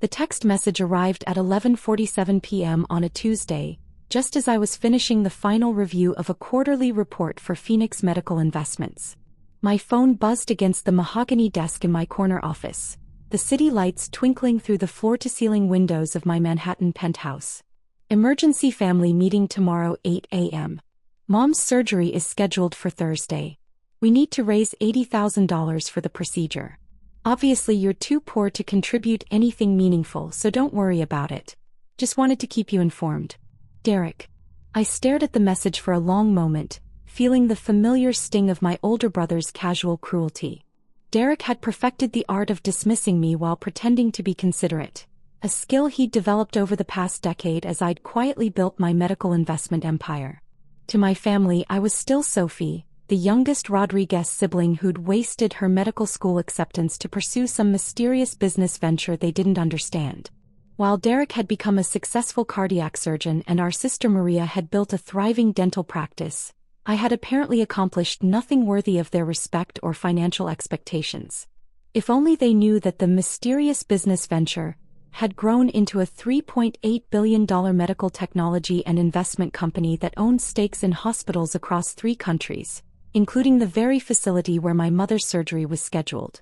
The text message arrived at 11:47 p.m. on a Tuesday, just as I was finishing the final review of a quarterly report for Phoenix Medical Investments. My phone buzzed against the mahogany desk in my corner office, the city lights twinkling through the floor-to-ceiling windows of my Manhattan penthouse. Emergency family meeting tomorrow 8 a.m. Mom's surgery is scheduled for Thursday. We need to raise $80,000 for the procedure. Obviously you're too poor to contribute anything meaningful, so don't worry about it. Just wanted to keep you informed. Derek. I stared at the message for a long moment, feeling the familiar sting of my older brother's casual cruelty. Derek had perfected the art of dismissing me while pretending to be considerate, a skill he'd developed over the past decade as I'd quietly built my medical investment empire. To my family, I was still Sophie, the youngest Rodriguez sibling who'd wasted her medical school acceptance to pursue some mysterious business venture they didn't understand. While Derek had become a successful cardiac surgeon and our sister Maria had built a thriving dental practice, I had apparently accomplished nothing worthy of their respect or financial expectations. If only they knew that the mysterious business venture had grown into a $3.8 billion medical technology and investment company that owned stakes in hospitals across 3 countries, including the very facility where my mother's surgery was scheduled.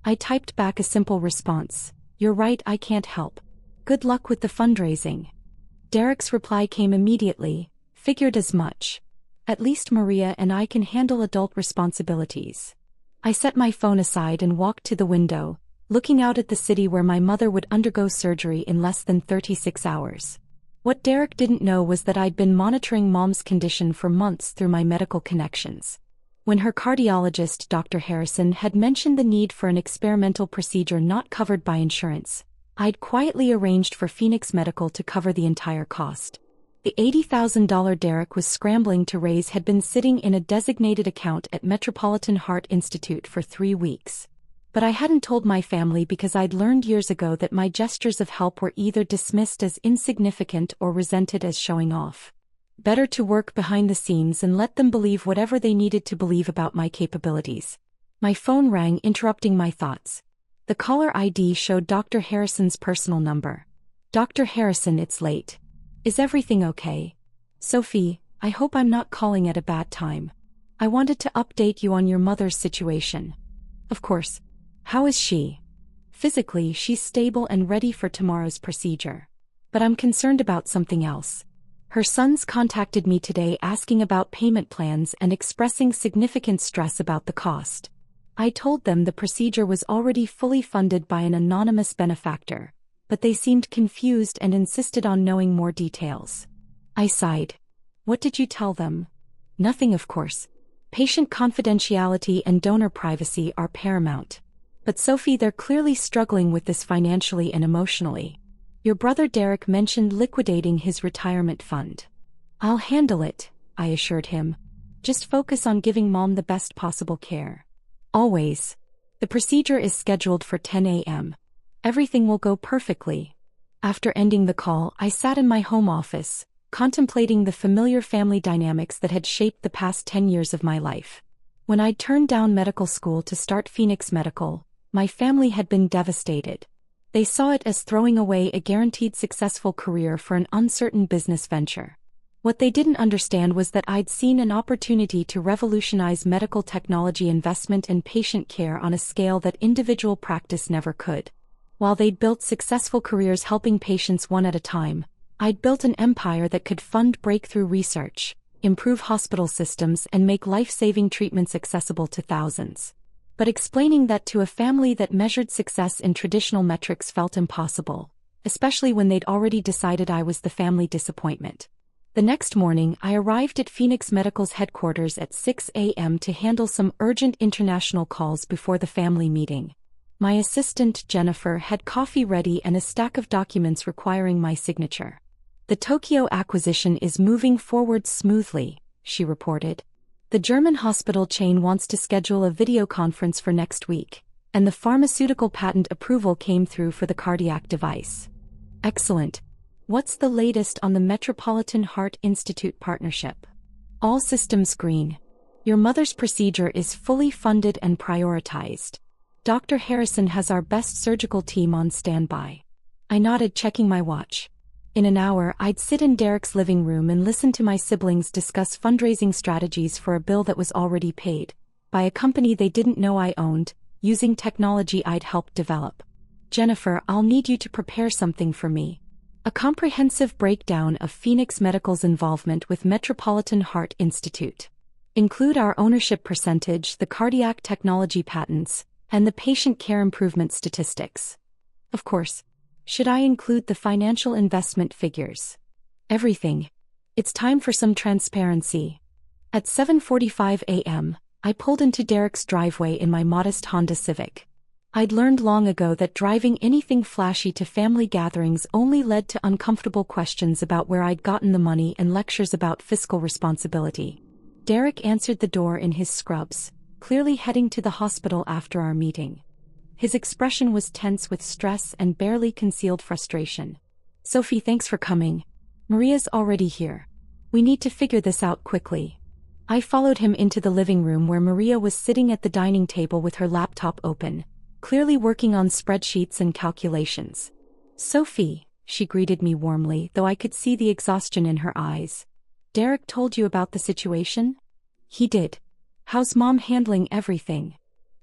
I typed back a simple response: "You're right, I can't help. Good luck with the fundraising." Derek's reply came immediately: "Figured as much. At least Maria and I can handle adult responsibilities." I set my phone aside and walked to the window, looking out at the city where my mother would undergo surgery in less than 36 hours. What Derek didn't know was that I'd been monitoring Mom's condition for months through my medical connections. When her cardiologist, Dr. Harrison, had mentioned the need for an experimental procedure not covered by insurance, I'd quietly arranged for Phoenix Medical to cover the entire cost. The $80,000 Derek was scrambling to raise had been sitting in a designated account at Metropolitan Heart Institute for 3 weeks. But I hadn't told my family because I'd learned years ago that my gestures of help were either dismissed as insignificant or resented as showing off. Better to work behind the scenes and let them believe whatever they needed to believe about my capabilities. My phone rang, interrupting my thoughts. The caller ID showed Dr. Harrison's personal number. "Dr. Harrison, it's late. Is everything okay? Sophie, I hope I'm not calling at a bad time. I wanted to update you on your mother's situation." "Of course. How is she?" "Physically, she's stable and ready for tomorrow's procedure. But I'm concerned about something else. Her sons contacted me today asking about payment plans and expressing significant stress about the cost. I told them the procedure was already fully funded by an anonymous benefactor, but they seemed confused and insisted on knowing more details." I sighed. "What did you tell them?" "Nothing, of course. Patient confidentiality and donor privacy are paramount. But Sophie, they're clearly struggling with this financially and emotionally. Your brother Derek mentioned liquidating his retirement fund." "I'll handle it," I assured him. "Just focus on giving Mom the best possible care." "Always. The procedure is scheduled for 10 a.m. Everything will go perfectly." After ending the call, I sat in my home office, contemplating the familiar family dynamics that had shaped the past 10 years of my life. When I'd turned down medical school to start Phoenix Medical, my family had been devastated. They saw it as throwing away a guaranteed successful career for an uncertain business venture. What they didn't understand was that I'd seen an opportunity to revolutionize medical technology investment and patient care on a scale that individual practice never could. While they'd built successful careers helping patients one at a time, I'd built an empire that could fund breakthrough research, improve hospital systems, and make life-saving treatments accessible to thousands. But explaining that to a family that measured success in traditional metrics felt impossible, especially when they'd already decided I was the family disappointment. The next morning, I arrived at Phoenix Medical's headquarters at 6 a.m. to handle some urgent international calls before the family meeting. My assistant, Jennifer, had coffee ready and a stack of documents requiring my signature. "The Tokyo acquisition is moving forward smoothly," she reported. "The German hospital chain wants to schedule a video conference for next week, and the pharmaceutical patent approval came through for the cardiac device." "Excellent. What's the latest on the Metropolitan Heart Institute partnership?" "All systems green. Your mother's procedure is fully funded and prioritized. Dr. Harrison has our best surgical team on standby. I nodded, checking my watch. In an hour, I'd sit in Derek's living room and listen to my siblings discuss fundraising strategies for a bill that was already paid, by a company they didn't know I owned, using technology I'd helped develop. Jennifer, I'll need you to prepare something for me. A comprehensive breakdown of Phoenix Medical's involvement with Metropolitan Heart Institute. Include our ownership percentage, the cardiac technology patents, and the patient care improvement statistics. Of course. Should I include the financial investment figures? Everything. It's time for some transparency. At 7:45 a.m., I pulled into Derek's driveway in my modest Honda Civic. I'd learned long ago that driving anything flashy to family gatherings only led to uncomfortable questions about where I'd gotten the money and lectures about fiscal responsibility. Derek answered the door in his scrubs, clearly heading to the hospital after our meeting. His expression was tense with stress and barely concealed frustration. Sophie, thanks for coming. Maria's already here. We need to figure this out quickly. I followed him into the living room where Maria was sitting at the dining table with her laptop open, clearly working on spreadsheets and calculations. Sophie, she greeted me warmly, though I could see the exhaustion in her eyes. Derek told you about the situation? He did. How's Mom handling everything?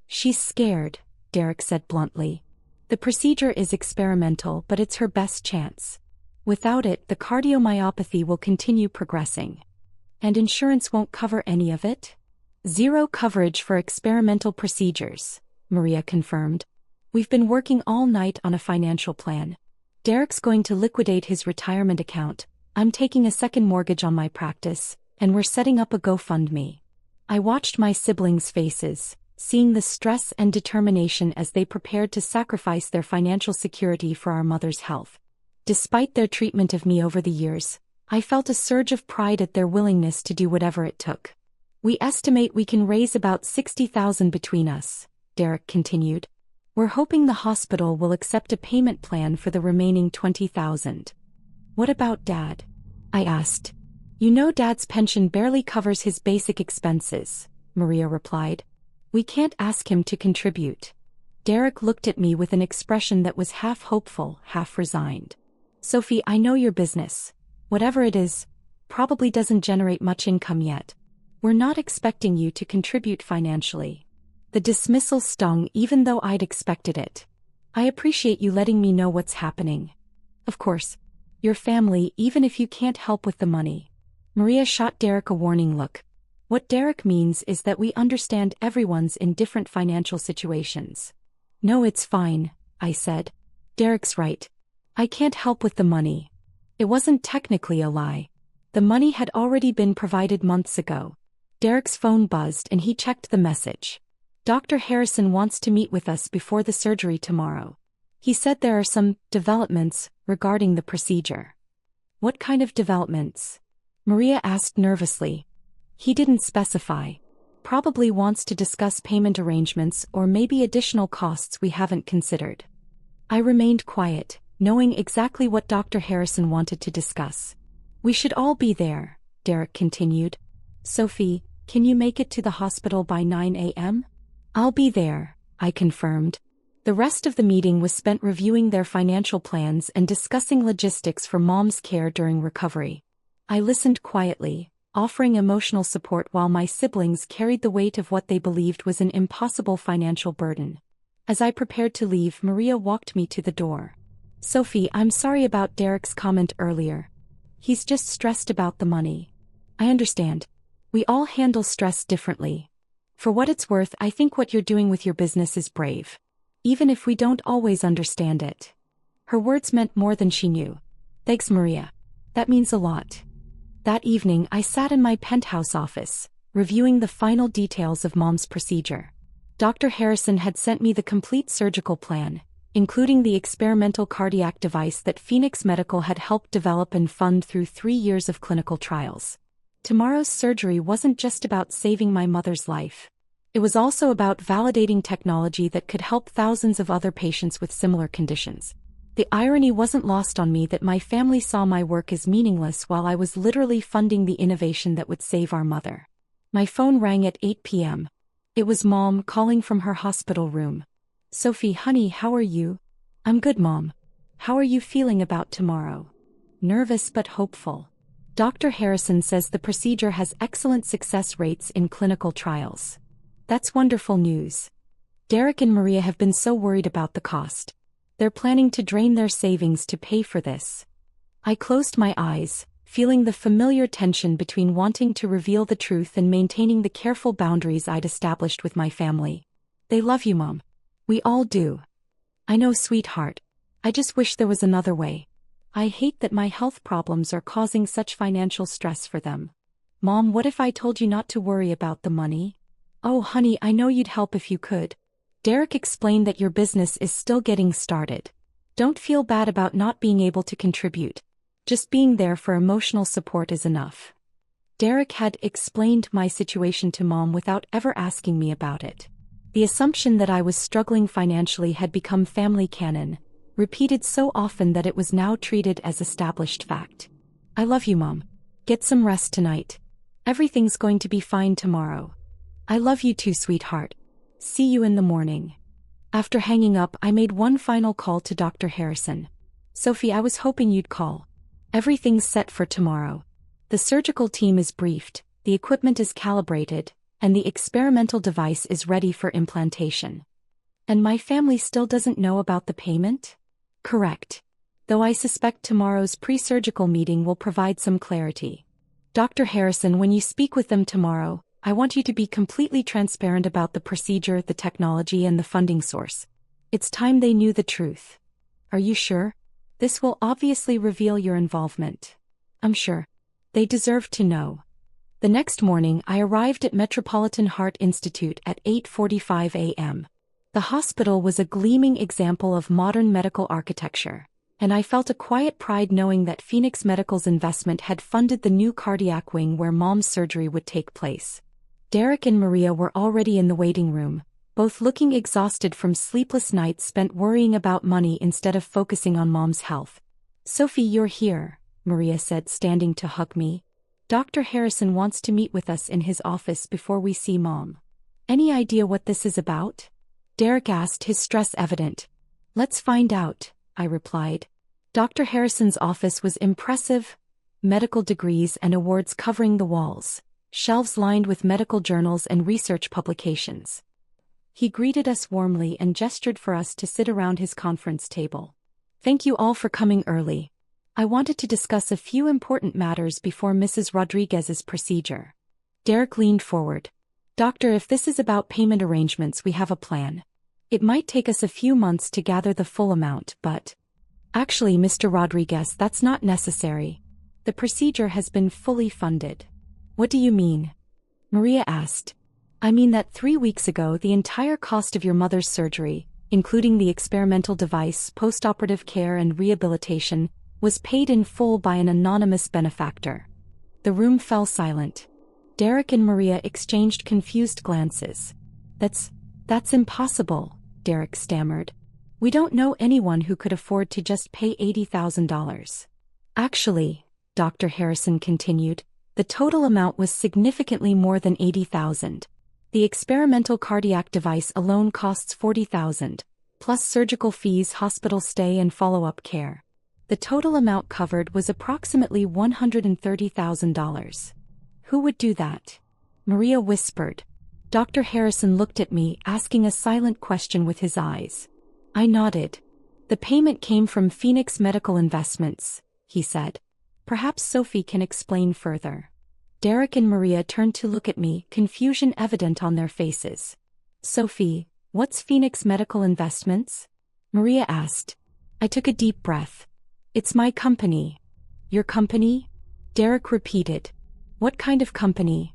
She's scared, Derek said bluntly. The procedure is experimental, but it's her best chance. Without it, the cardiomyopathy will continue progressing. And insurance won't cover any of it? Zero coverage for experimental procedures, Maria confirmed. We've been working all night on a financial plan. Derek's going to liquidate his retirement account, I'm taking a second mortgage on my practice, and we're setting up a GoFundMe. I watched my siblings' faces, seeing the stress and determination as they prepared to sacrifice their financial security for our mother's health. Despite their treatment of me over the years, I felt a surge of pride at their willingness to do whatever it took. We estimate we can raise about $60,000 between us, Derek continued. We're hoping the hospital will accept a payment plan for the remaining $20,000. What about Dad? I asked. You know Dad's pension barely covers his basic expenses, Maria replied. We can't ask him to contribute. Derek looked at me with an expression that was half hopeful, half resigned. Sophie, I know your business. Whatever it is, probably doesn't generate much income yet. We're not expecting you to contribute financially. The dismissal stung even though I'd expected it. I appreciate you letting me know what's happening. Of course. Your family, even if you can't help with the money. Maria shot Derek a warning look. What Derek means is that we understand everyone's in different financial situations. No, it's fine, I said. Derek's right. I can't help with the money. It wasn't technically a lie. The money had already been provided months ago. Derek's phone buzzed and he checked the message. Dr. Harrison wants to meet with us before the surgery tomorrow. He said there are some developments regarding the procedure. What kind of developments? Maria asked nervously. He didn't specify. Probably wants to discuss payment arrangements or maybe additional costs we haven't considered. I remained quiet, knowing exactly what Dr. Harrison wanted to discuss. We should all be there, Derek continued. Sophie, can you make it to the hospital by 9 a.m.? I'll be there, I confirmed. The rest of the meeting was spent reviewing their financial plans and discussing logistics for Mom's care during recovery. I listened quietly, offering emotional support while my siblings carried the weight of what they believed was an impossible financial burden. As I prepared to leave, Maria walked me to the door. Sophie, I'm sorry about Derek's comment earlier. He's just stressed about the money. I understand. We all handle stress differently. For what it's worth, I think what you're doing with your business is brave. Even if we don't always understand it. Her words meant more than she knew. Thanks, Maria. That means a lot. That evening, I sat in my penthouse office, reviewing the final details of Mom's procedure. Dr. Harrison had sent me the complete surgical plan, including the experimental cardiac device that Phoenix Medical had helped develop and fund through 3 years of clinical trials. Tomorrow's surgery wasn't just about saving my mother's life. It was also about validating technology that could help thousands of other patients with similar conditions. The irony wasn't lost on me that my family saw my work as meaningless while I was literally funding the innovation that would save our mother. My phone rang at 8 p.m. It was Mom calling from her hospital room. Sophie, honey, how are you? I'm good, Mom. How are you feeling about tomorrow? Nervous but hopeful. Dr. Harrison says the procedure has excellent success rates in clinical trials. That's wonderful news. Derek and Maria have been so worried about the cost. They're planning to drain their savings to pay for this. I closed my eyes, feeling the familiar tension between wanting to reveal the truth and maintaining the careful boundaries I'd established with my family. They love you, Mom. We all do. I know, sweetheart. I just wish there was another way. I hate that my health problems are causing such financial stress for them. Mom, what if I told you not to worry about the money? Oh, honey, I know you'd help if you could. Derek explained that your business is still getting started. Don't feel bad about not being able to contribute. Just being there for emotional support is enough. Derek had explained my situation to Mom without ever asking me about it. The assumption that I was struggling financially had become family canon, repeated so often that it was now treated as established fact. I love you, Mom. Get some rest tonight. Everything's going to be fine tomorrow. I love you too, sweetheart. See you in the morning. After hanging up, I made one final call to Dr. Harrison. Sophie, I was hoping you'd call. Everything's set for tomorrow. The surgical team is briefed, the equipment is calibrated, and the experimental device is ready for implantation. And my family still doesn't know about the payment? Correct. Though I suspect tomorrow's pre-surgical meeting will provide some clarity. Dr. Harrison, when you speak with them tomorrow, I want you to be completely transparent about the procedure, the technology, and the funding source. It's time they knew the truth. Are you sure? This will obviously reveal your involvement. I'm sure. They deserve to know. The next morning, I arrived at Metropolitan Heart Institute at 8:45 a.m. The hospital was a gleaming example of modern medical architecture, and I felt a quiet pride knowing that Phoenix Medical's investment had funded the new cardiac wing where Mom's surgery would take place. Derek and Maria were already in the waiting room, both looking exhausted from sleepless nights spent worrying about money instead of focusing on Mom's health. Sophie, you're here, Maria said, standing to hug me. Dr. Harrison wants to meet with us in his office before we see Mom. Any idea what this is about? Derek asked, his stress evident. Let's find out, I replied. Dr. Harrison's office was impressive. Medical degrees and awards covering the walls, shelves lined with medical journals and research publications. He greeted us warmly and gestured for us to sit around his conference table. Thank you all for coming early. I wanted to discuss a few important matters before Mrs. Rodriguez's procedure. Derek leaned forward. Doctor, if this is about payment arrangements, we have a plan. It might take us a few months to gather the full amount, but... Actually, Mr. Rodriguez, that's not necessary. The procedure has been fully funded. What do you mean? Maria asked. I mean that 3 weeks ago the entire cost of your mother's surgery, including the experimental device, postoperative care and rehabilitation, was paid in full by an anonymous benefactor. The room fell silent. Derek and Maria exchanged confused glances. That's impossible, Derek stammered. We don't know anyone who could afford to just pay $80,000. Actually, Dr. Harrison continued, the total amount was significantly more than $80,000. The experimental cardiac device alone costs $40,000, plus surgical fees, hospital stay and follow-up care. The total amount covered was approximately $130,000. Who would do that? Maria whispered. Dr. Harrison looked at me, asking a silent question with his eyes. I nodded. The payment came from Phoenix Medical Investments, he said. Perhaps Sophie can explain further. Derek and Maria turned to look at me, confusion evident on their faces. Sophie, what's Phoenix Medical Investments? Maria asked. I took a deep breath. It's my company. Your company? Derek repeated. What kind of company?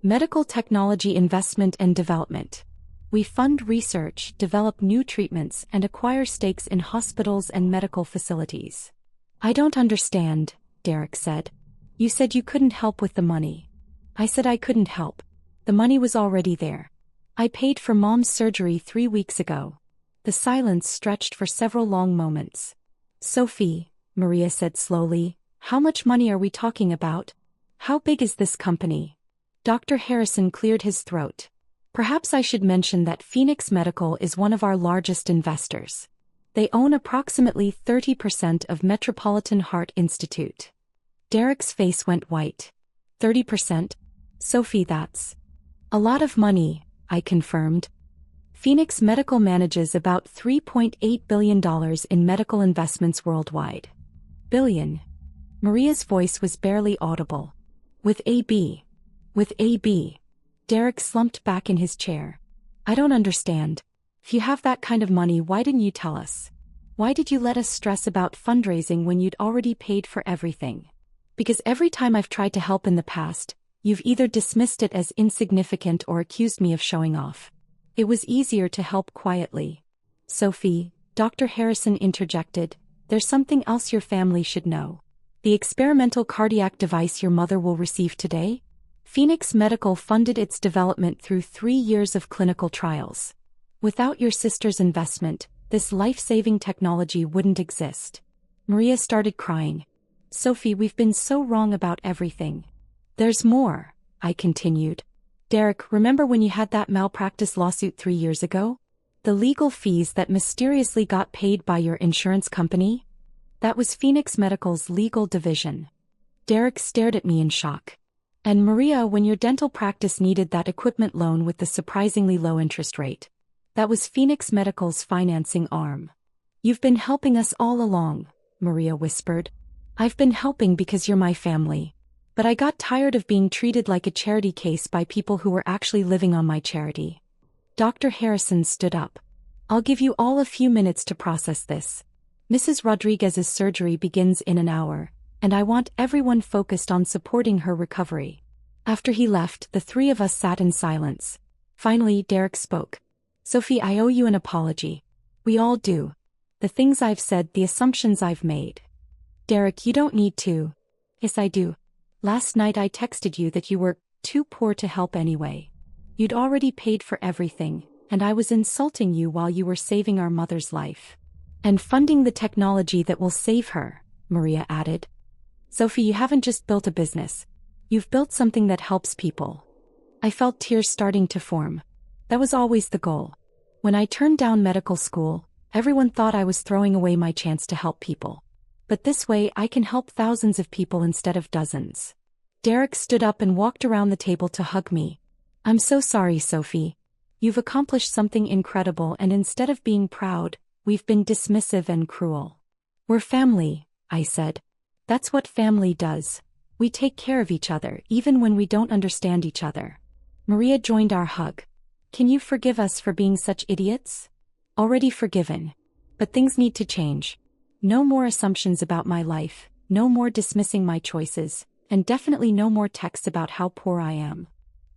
Medical Technology Investment and Development. We fund research, develop new treatments, and acquire stakes in hospitals and medical facilities. I don't understand, Derek said. You said you couldn't help with the money. I said I couldn't help. The money was already there. I paid for Mom's surgery 3 weeks ago. The silence stretched for several long moments. Sophie, Maria said slowly, how much money are we talking about? How big is this company? Dr. Harrison cleared his throat. Perhaps I should mention that Phoenix Medical is one of our largest investors. They own approximately 30% of Metropolitan Heart Institute. Derek's face went white. 30%? Sophie, that's a lot of money, I confirmed. Phoenix Medical manages about $3.8 billion in medical investments worldwide. Billion. Maria's voice was barely audible. With AB. With AB. Derek slumped back in his chair. I don't understand. If you have that kind of money, why didn't you tell us? Why did you let us stress about fundraising when you'd already paid for everything? Because every time I've tried to help in the past, you've either dismissed it as insignificant or accused me of showing off. It was easier to help quietly. Sophie, Dr. Harrison interjected, there's something else your family should know. The experimental cardiac device your mother will receive today? Phoenix Medical funded its development through 3 years of clinical trials. Without your sister's investment, this life-saving technology wouldn't exist. Maria started crying. Sophie, we've been so wrong about everything. There's more, I continued. Derek, remember when you had that malpractice lawsuit 3 years ago? The legal fees that mysteriously got paid by your insurance company? That was Phoenix Medical's legal division. Derek stared at me in shock. And Maria, when your dental practice needed that equipment loan with the surprisingly low interest rate? That was Phoenix Medical's financing arm. You've been helping us all along, Maria whispered. I've been helping because you're my family. But I got tired of being treated like a charity case by people who were actually living on my charity. Dr. Harrison stood up. I'll give you all a few minutes to process this. Mrs. Rodriguez's surgery begins in an hour, and I want everyone focused on supporting her recovery. After he left, the three of us sat in silence. Finally, Derek spoke. Sophie, I owe you an apology. We all do. The things I've said, the assumptions I've made. Derek, you don't need to. Yes, I do. Last night I texted you that you were too poor to help anyway. You'd already paid for everything, and I was insulting you while you were saving our mother's life. And funding the technology that will save her, Maria added. Sophie, you haven't just built a business. You've built something that helps people. I felt tears starting to form. That was always the goal. When I turned down medical school, everyone thought I was throwing away my chance to help people. But this way I can help thousands of people instead of dozens. Derek stood up and walked around the table to hug me. I'm so sorry, Sophie. You've accomplished something incredible, and instead of being proud, we've been dismissive and cruel. We're family, I said. That's what family does. We take care of each other, even when we don't understand each other. Maria joined our hug. Can you forgive us for being such idiots? Already forgiven. But things need to change. No more assumptions about my life, no more dismissing my choices, and definitely no more texts about how poor I am.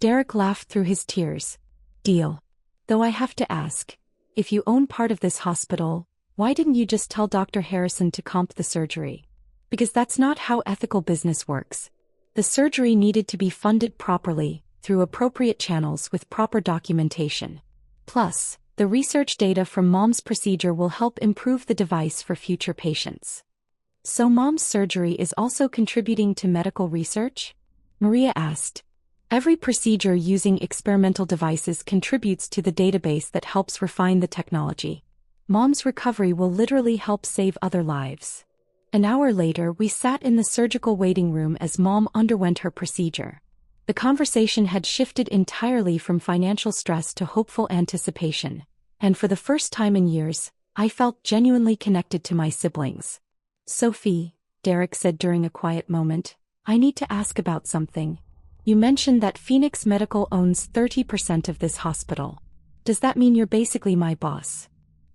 Derek laughed through his tears. Deal. Though I have to ask, if you own part of this hospital, why didn't you just tell Dr. Harrison to comp the surgery? Because that's not how ethical business works. The surgery needed to be funded properly, through appropriate channels with proper documentation. Plus, the research data from Mom's procedure will help improve the device for future patients. So Mom's surgery is also contributing to medical research? Maria asked. Every procedure using experimental devices contributes to the database that helps refine the technology. Mom's recovery will literally help save other lives. An hour later, we sat in the surgical waiting room as Mom underwent her procedure. The conversation had shifted entirely from financial stress to hopeful anticipation, and for the first time in years, I felt genuinely connected to my siblings. Sophie, Derek said during a quiet moment, I need to ask about something. You mentioned that Phoenix Medical owns 30% of this hospital. Does that mean you're basically my boss?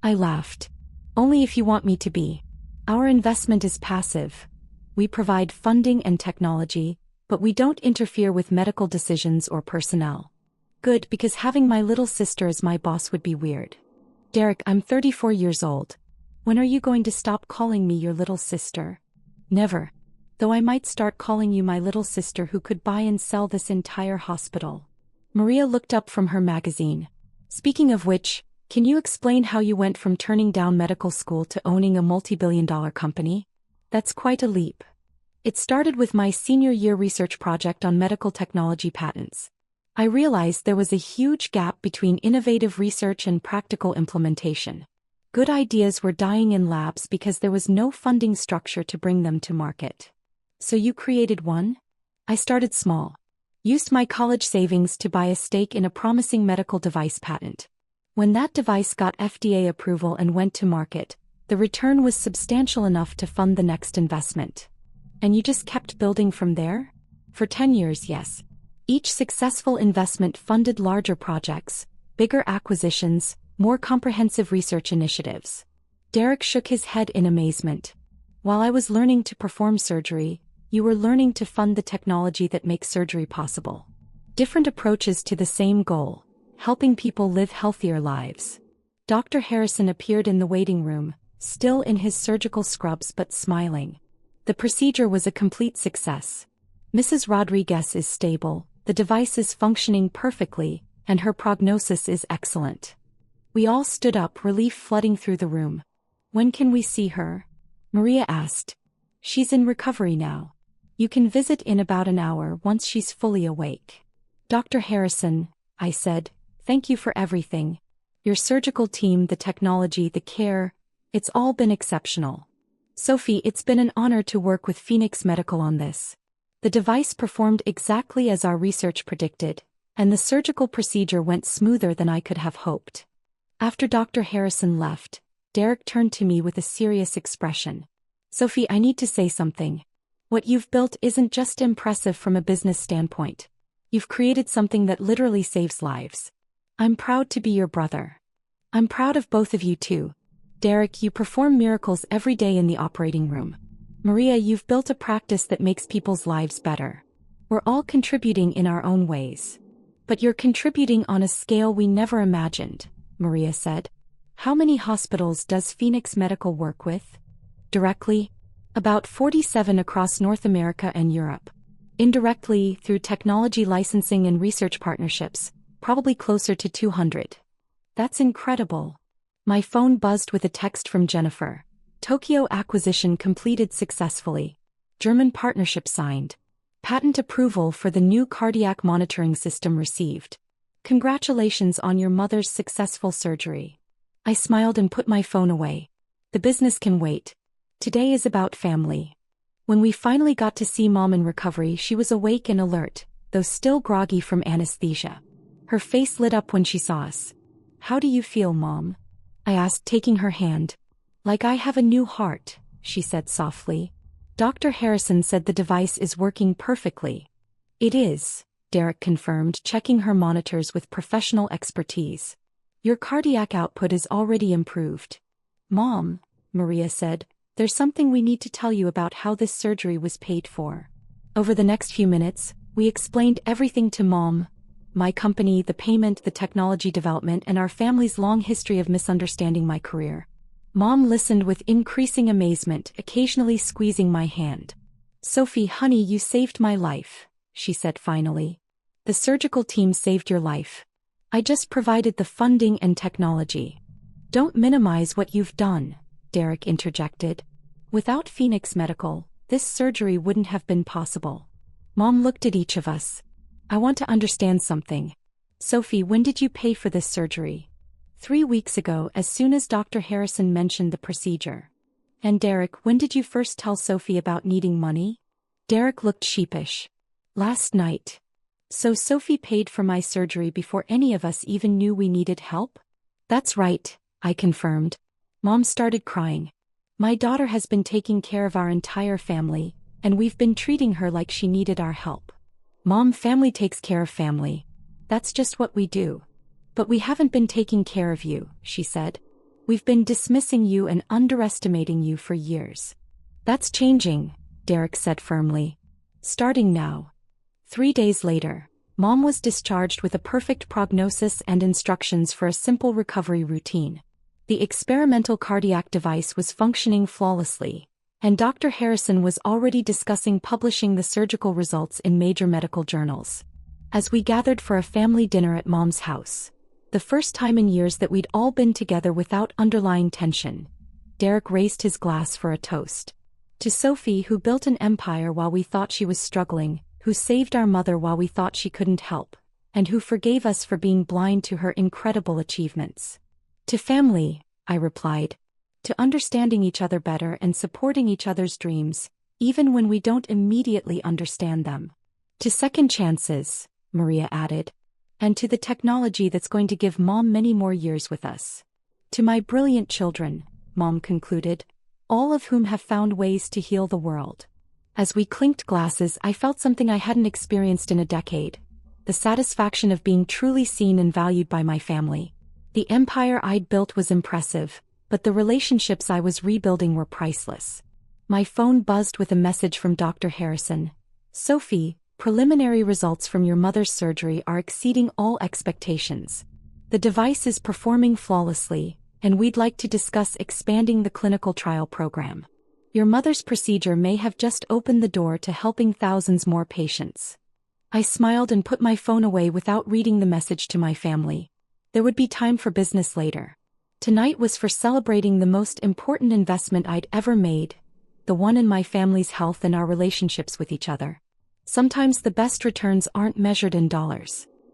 I laughed. Only if you want me to be. Our investment is passive. We provide funding and technology, but we don't interfere with medical decisions or personnel. Good, because having my little sister as my boss would be weird. Derek, I'm 34 years old. When are you going to stop calling me your little sister? Never. Though I might start calling you my little sister who could buy and sell this entire hospital. Maria looked up from her magazine. Speaking of which, can you explain how you went from turning down medical school to owning a multi-billion-dollar company? That's quite a leap. It started with my senior year research project on medical technology patents. I realized there was a huge gap between innovative research and practical implementation. Good ideas were dying in labs because there was no funding structure to bring them to market. So you created one? I started small. Used my college savings to buy a stake in a promising medical device patent. When that device got FDA approval and went to market, the return was substantial enough to fund the next investment. And you just kept building from there? For 10 years, yes. Each successful investment funded larger projects, bigger acquisitions, more comprehensive research initiatives. Derek shook his head in amazement. While I was learning to perform surgery, you were learning to fund the technology that makes surgery possible. Different approaches to the same goal, helping people live healthier lives. Dr. Harrison appeared in the waiting room, still in his surgical scrubs but smiling. The procedure was a complete success. Mrs. Rodriguez is stable, the device is functioning perfectly, and her prognosis is excellent. We all stood up, relief flooding through the room. When can we see her? Maria asked. She's in recovery now. You can visit in about an hour once she's fully awake. Dr. Harrison, I said, thank you for everything. Your surgical team, the technology, the care, it's all been exceptional. Sophie, it's been an honor to work with Phoenix Medical on this. The device performed exactly as our research predicted, and the surgical procedure went smoother than I could have hoped. After Dr. Harrison left, Derek turned to me with a serious expression. Sophie, I need to say something. What you've built isn't just impressive from a business standpoint. You've created something that literally saves lives. I'm proud to be your brother. I'm proud of both of you too. Derek, you perform miracles every day in the operating room. Maria, you've built a practice that makes people's lives better. We're all contributing in our own ways. But you're contributing on a scale we never imagined, Maria said. How many hospitals does Phoenix Medical work with? Directly? About 47 across North America and Europe. Indirectly, through technology licensing and research partnerships, probably closer to 200. That's incredible. My phone buzzed with a text from Jennifer. Tokyo acquisition completed successfully. German partnership signed. Patent approval for the new cardiac monitoring system received. Congratulations on your mother's successful surgery. I smiled and put my phone away. The business can wait. Today is about family. When we finally got to see Mom in recovery, she was awake and alert, though still groggy from anesthesia. Her face lit up when she saw us. How do you feel, Mom? I asked, taking her hand. Like I have a new heart, she said softly. Dr. Harrison said the device is working perfectly. It is, Derek confirmed, checking her monitors with professional expertise. Your cardiac output is already improved. Mom, Maria said, there's something we need to tell you about how this surgery was paid for. Over the next few minutes, we explained everything to Mom. My company, the payment, the technology development, and our family's long history of misunderstanding my career. Mom listened with increasing amazement, occasionally squeezing my hand. Sophie, honey, you saved my life, she said finally. The surgical team saved your life. I just provided the funding and technology. Don't minimize what you've done, Derek interjected. Without Phoenix Medical, this surgery wouldn't have been possible. Mom looked at each of us. I want to understand something. Sophie, when did you pay for this surgery? 3 weeks ago, as soon as Dr. Harrison mentioned the procedure. And Derek, when did you first tell Sophie about needing money? Derek looked sheepish. Last night. So Sophie paid for my surgery before any of us even knew we needed help? That's right, I confirmed. Mom started crying. My daughter has been taking care of our entire family, and we've been treating her like she needed our help. Mom, family takes care of family. That's just what we do. But we haven't been taking care of you, she said. We've been dismissing you and underestimating you for years. That's changing, Derek said firmly. Starting now. 3 days later, Mom was discharged with a perfect prognosis and instructions for a simple recovery routine. The experimental cardiac device was functioning flawlessly, and Dr. Harrison was already discussing publishing the surgical results in major medical journals. As we gathered for a family dinner at Mom's house, the first time in years that we'd all been together without underlying tension, Derek raised his glass for a toast. To Sophie, who built an empire while we thought she was struggling, who saved our mother while we thought she couldn't help, and who forgave us for being blind to her incredible achievements. To family, I replied. To understanding each other better and supporting each other's dreams, even when we don't immediately understand them. To second chances, Maria added. And to the technology that's going to give Mom many more years with us. To my brilliant children, Mom concluded, all of whom have found ways to heal the world. As we clinked glasses, I felt something I hadn't experienced in a decade. The satisfaction of being truly seen and valued by my family. The empire I'd built was impressive, but the relationships I was rebuilding were priceless. My phone buzzed with a message from Dr. Harrison. Sophie, preliminary results from your mother's surgery are exceeding all expectations. The device is performing flawlessly, and we'd like to discuss expanding the clinical trial program. Your mother's procedure may have just opened the door to helping thousands more patients. I smiled and put my phone away without reading the message to my family. There would be time for business later. Tonight was for celebrating the most important investment I'd ever made, the one in my family's health and our relationships with each other. Sometimes the best returns aren't measured in dollars.